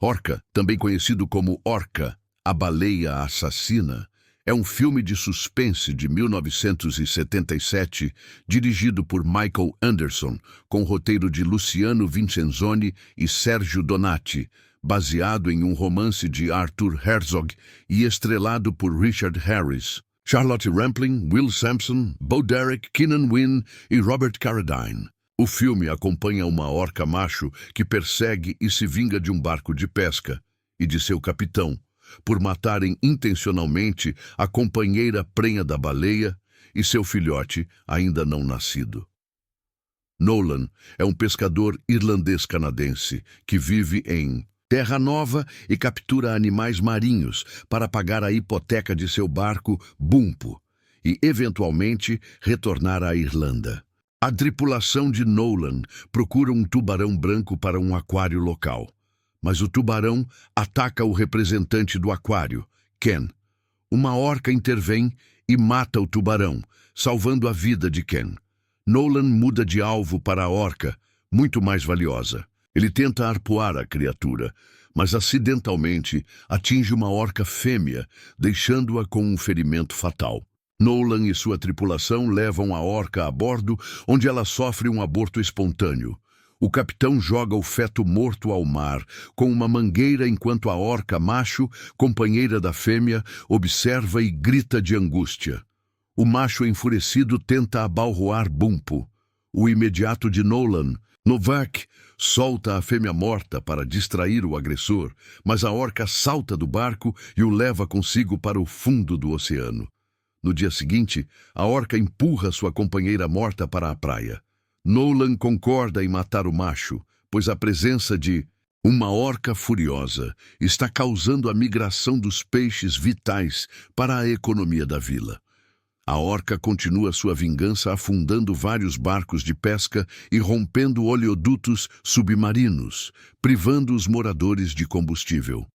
Orca, também conhecido como Orca, a Baleia Assassina, é um filme de suspense de 1977, dirigido por Michael Anderson, com roteiro de Luciano Vincenzoni e Sérgio Donati, baseado em um romance de Arthur Herzog e estrelado por Richard Harris, Charlotte Rampling, Will Sampson, Bo Derek, Keenan Wynn e Robert Carradine. O filme acompanha uma orca macho que persegue e se vinga de um barco de pesca e de seu capitão, por matarem intencionalmente a companheira prenha da baleia e seu filhote ainda não nascido. Nolan é um pescador irlandês-canadense que vive em Terra Nova e captura animais marinhos para pagar a hipoteca de seu barco Bumpo e, eventualmente, retornar à Irlanda. A tripulação de Nolan procura um tubarão branco para um aquário local, mas o tubarão ataca o representante do aquário, Ken. Uma orca intervém e mata o tubarão, salvando a vida de Ken. Nolan muda de alvo para a orca, muito mais valiosa. Ele tenta arpoar a criatura, mas acidentalmente atinge uma orca fêmea, deixando-a com um ferimento fatal. Nolan e sua tripulação levam a orca a bordo, onde ela sofre um aborto espontâneo. O capitão joga o feto morto ao mar, com uma mangueira, enquanto a orca macho, companheira da fêmea, observa e grita de angústia. O macho enfurecido tenta abalroar Bumpo. O imediato de Nolan, Novak, solta a fêmea morta para distrair o agressor, mas a orca salta do barco e o leva consigo para o fundo do oceano. No dia seguinte, a orca empurra sua companheira morta para a praia. Nolan concorda em matar o macho, pois a presença de uma orca furiosa está causando a migração dos peixes vitais para a economia da vila. A orca continua sua vingança afundando vários barcos de pesca e rompendo oleodutos submarinos, privando os moradores de combustível.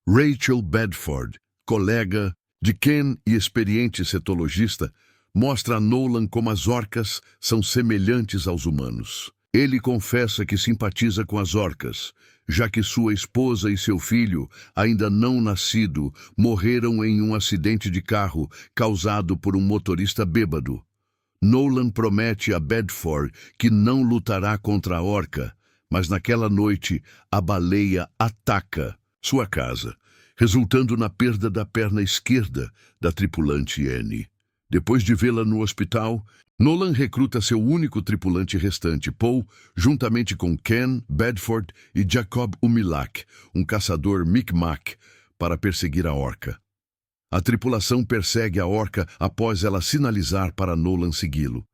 Rachel Bedford, colega de Ken e experiente cetologista, mostra a Nolan como as orcas são semelhantes aos humanos. Ele confessa que simpatiza com as orcas, já que sua esposa e seu filho, ainda não nascido, morreram em um acidente de carro causado por um motorista bêbado. Nolan promete a Bedford que não lutará contra a orca, mas naquela noite a baleia ataca sua casa, resultando na perda da perna esquerda da tripulante Annie. Depois de vê-la no hospital, Nolan recruta seu único tripulante restante, Paul, juntamente com Ken, Bedford e Jacob Umilak, um caçador Micmac, para perseguir a orca. A tripulação persegue a orca após ela sinalizar para Nolan segui-lo.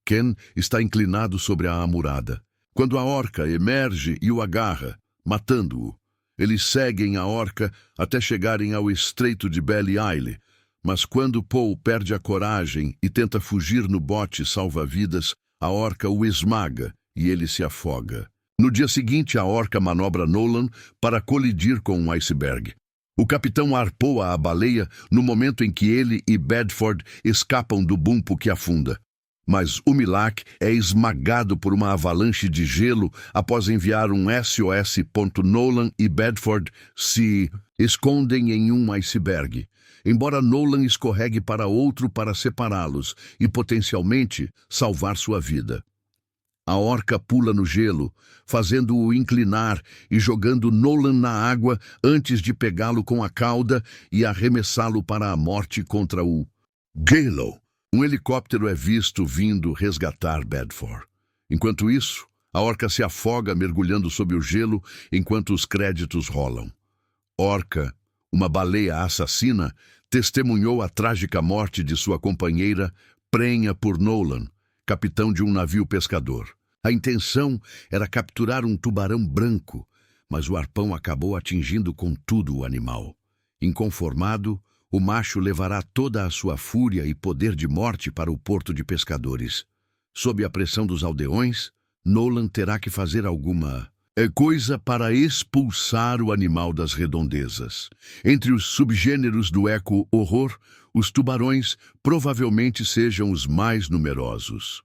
Ken está inclinado sobre a amurada, quando a orca emerge e o agarra, matando-o. Eles seguem a orca até chegarem ao estreito de Belle Isle, mas quando Paul perde a coragem e tenta fugir no bote salva-vidas, a orca o esmaga e ele se afoga. No dia seguinte, a orca manobra Nolan para colidir com um iceberg. O capitão arpoa a baleia no momento em que ele e Bedford escapam do bumpo que afunda. Mas Umilak é esmagado por uma avalanche de gelo após enviar um SOS. Nolan e Bedford se escondem em um iceberg, embora Nolan escorregue para outro para separá-los e potencialmente salvar sua vida. A orca pula no gelo, fazendo-o inclinar e jogando Nolan na água antes de pegá-lo com a cauda e arremessá-lo para a morte contra o gelo. Um helicóptero é visto vindo resgatar Bedford. Enquanto isso, a orca se afoga mergulhando sob o gelo enquanto os créditos rolam. Orca, uma baleia assassina, testemunhou a trágica morte de sua companheira, prenha por Nolan, capitão de um navio pescador. A intenção era capturar um tubarão branco, mas o arpão acabou atingindo com tudo o animal. Inconformado, o macho levará toda a sua fúria e poder de morte para o porto de pescadores. Sob a pressão dos aldeões, Nolan terá que fazer alguma coisa para expulsar o animal das redondezas. Entre os subgêneros do eco-horror, os tubarões provavelmente sejam os mais numerosos.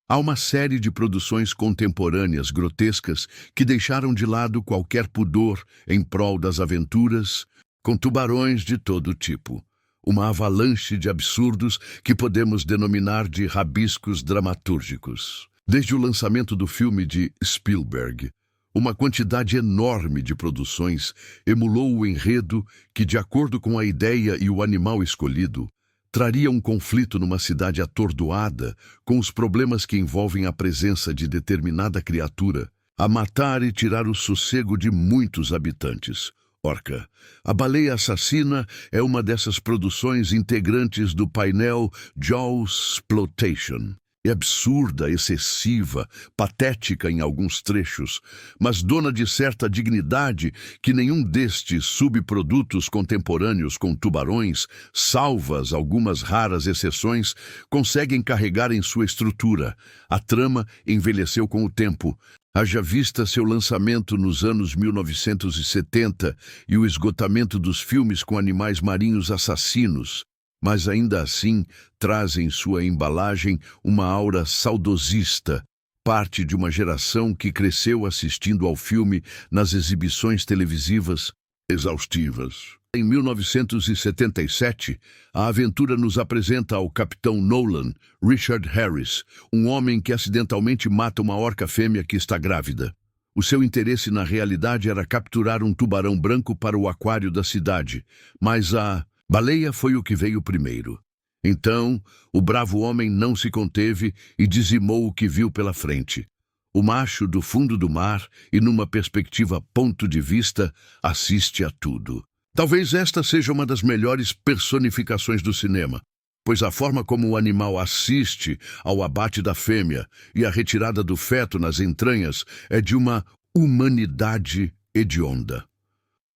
Há uma série de produções contemporâneas grotescas que deixaram de lado qualquer pudor em prol das aventuras, com tubarões de todo tipo. Uma avalanche de absurdos que podemos denominar de rabiscos dramatúrgicos. Desde o lançamento do filme de Spielberg, uma quantidade enorme de produções emulou o enredo que, de acordo com a ideia e o animal escolhido, traria um conflito numa cidade atordoada com os problemas que envolvem a presença de determinada criatura a matar e tirar o sossego de muitos habitantes. Orca, a baleia assassina é uma dessas produções integrantes do painel Jawsploitation. É absurda, excessiva, patética em alguns trechos, mas dona de certa dignidade que nenhum destes subprodutos contemporâneos com tubarões, salvas algumas raras exceções, conseguem carregar em sua estrutura. A trama envelheceu com o tempo. Haja vista seu lançamento nos anos 1970 e o esgotamento dos filmes com animais marinhos assassinos, mas ainda assim traz em sua embalagem uma aura saudosista, parte de uma geração que cresceu assistindo ao filme nas exibições televisivas exaustivas. Em 1977, a aventura nos apresenta ao Capitão Nolan, Richard Harris, um homem que acidentalmente mata uma orca fêmea que está grávida. O seu interesse na realidade era capturar um tubarão branco para o aquário da cidade, mas a baleia foi o que veio primeiro. Então, o bravo homem não se conteve e dizimou o que viu pela frente. O macho do fundo do mar e numa perspectiva ponto de vista assiste a tudo. Talvez esta seja uma das melhores personificações do cinema, pois a forma como o animal assiste ao abate da fêmea e a retirada do feto nas entranhas é de uma humanidade hedionda.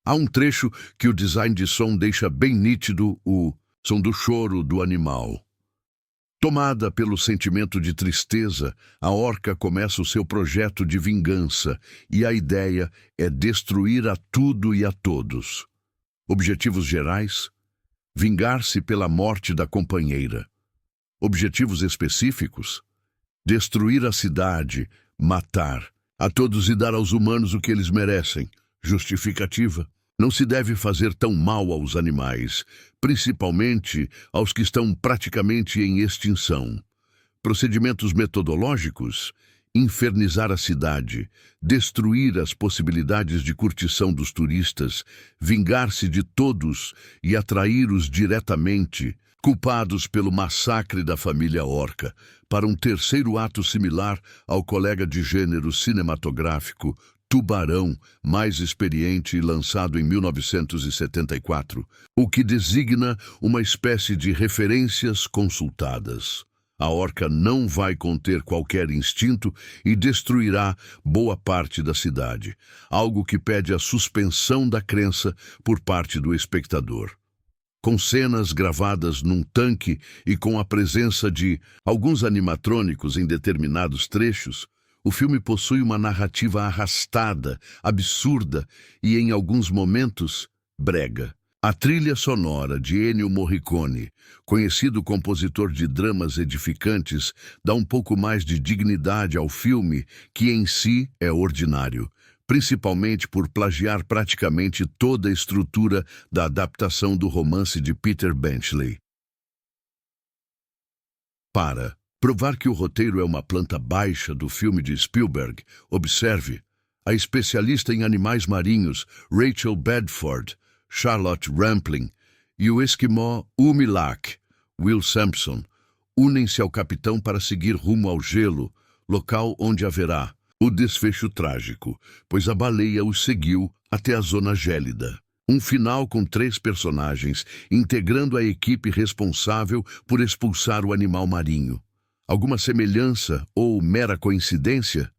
Há um trecho que o design de som deixa bem nítido o som do choro do animal. Tomada pelo sentimento de tristeza, a orca começa o seu projeto de vingança e a ideia é destruir a tudo e a todos. Objetivos gerais: vingar-se pela morte da companheira. Objetivos específicos: destruir a cidade, matar a todos e dar aos humanos o que eles merecem. Justificativa: não se deve fazer tão mal aos animais, principalmente aos que estão praticamente em extinção. Procedimentos metodológicos: infernizar a cidade, destruir as possibilidades de curtição dos turistas, vingar-se de todos e atraí-los diretamente, culpados pelo massacre da família orca, para um terceiro ato similar ao colega de gênero cinematográfico Tubarão, mais experiente e lançado em 1974, o que designa uma espécie de referências consultadas. A orca não vai conter qualquer instinto e destruirá boa parte da cidade, algo que pede a suspensão da crença por parte do espectador. Com cenas gravadas num tanque e com a presença de alguns animatrônicos em determinados trechos, o filme possui uma narrativa arrastada, absurda e, em alguns momentos, brega. A trilha sonora de Ennio Morricone, conhecido compositor de dramas edificantes, dá um pouco mais de dignidade ao filme, que em si é ordinário, principalmente por plagiar praticamente toda a estrutura da adaptação do romance de Peter Benchley. Para provar que o roteiro é uma planta baixa do filme de Spielberg, observe: a especialista em animais marinhos Rachel Bedford, Charlotte Rampling e o esquimó Umilak, Will Sampson, unem-se ao capitão para seguir rumo ao gelo, local onde haverá o desfecho trágico, pois a baleia os seguiu até a zona gélida. Um final com 3 personagens, integrando a equipe responsável por expulsar o animal marinho. Alguma semelhança ou mera coincidência?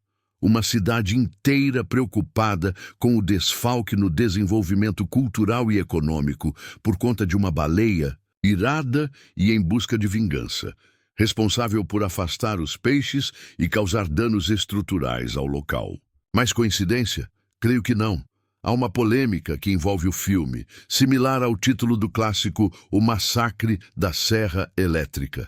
Uma cidade inteira preocupada com o desfalque no desenvolvimento cultural e econômico por conta de uma baleia irada e em busca de vingança, responsável por afastar os peixes e causar danos estruturais ao local. Mas coincidência? Creio que não. Há uma polêmica que envolve o filme, similar ao título do clássico O Massacre da Serra Elétrica.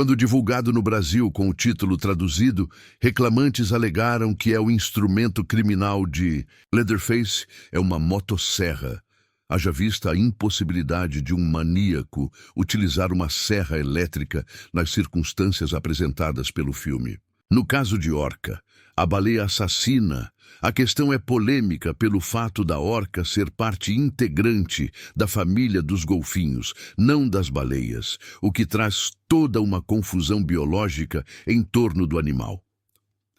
Quando divulgado no Brasil com o título traduzido, reclamantes alegaram que é o instrumento criminal de Leatherface é uma motosserra. Haja vista a impossibilidade de um maníaco utilizar uma serra elétrica nas circunstâncias apresentadas pelo filme. No caso de Orca, a baleia assassina, a questão é polêmica pelo fato da orca ser parte integrante da família dos golfinhos, não das baleias, o que traz toda uma confusão biológica em torno do animal.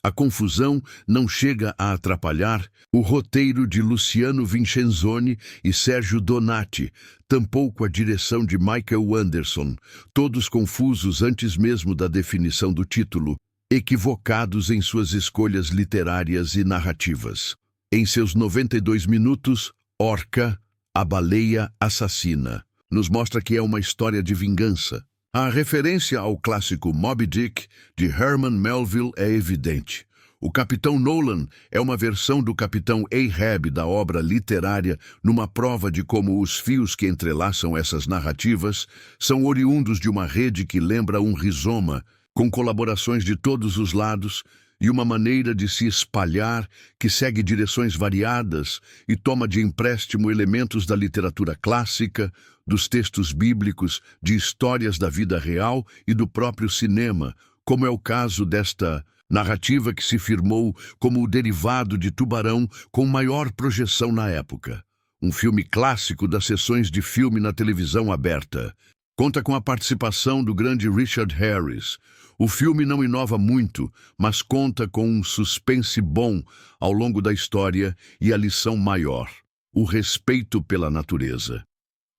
A confusão não chega a atrapalhar o roteiro de Luciano Vincenzoni e Sérgio Donati, tampouco a direção de Michael Anderson, todos confusos antes mesmo da definição do título, equivocados em suas escolhas literárias e narrativas. Em seus 92 minutos, Orca, a baleia assassina, nos mostra que é uma história de vingança. A referência ao clássico Moby Dick, de Herman Melville, é evidente. O Capitão Nolan é uma versão do Capitão Ahab da obra literária numa prova de como os fios que entrelaçam essas narrativas são oriundos de uma rede que lembra um rizoma, com colaborações de todos os lados e uma maneira de se espalhar que segue direções variadas e toma de empréstimo elementos da literatura clássica, dos textos bíblicos, de histórias da vida real e do próprio cinema, como é o caso desta narrativa que se firmou como o derivado de Tubarão com maior projeção na época. Um filme clássico das sessões de filme na televisão aberta. Conta com a participação do grande Richard Harris. O filme não inova muito, mas conta com um suspense bom ao longo da história e a lição maior, o respeito pela natureza.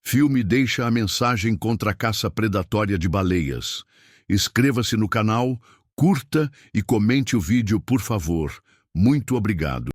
Filme deixa a mensagem contra a caça predatória de baleias. Inscreva-se no canal, curta e comente o vídeo, por favor. Muito obrigado.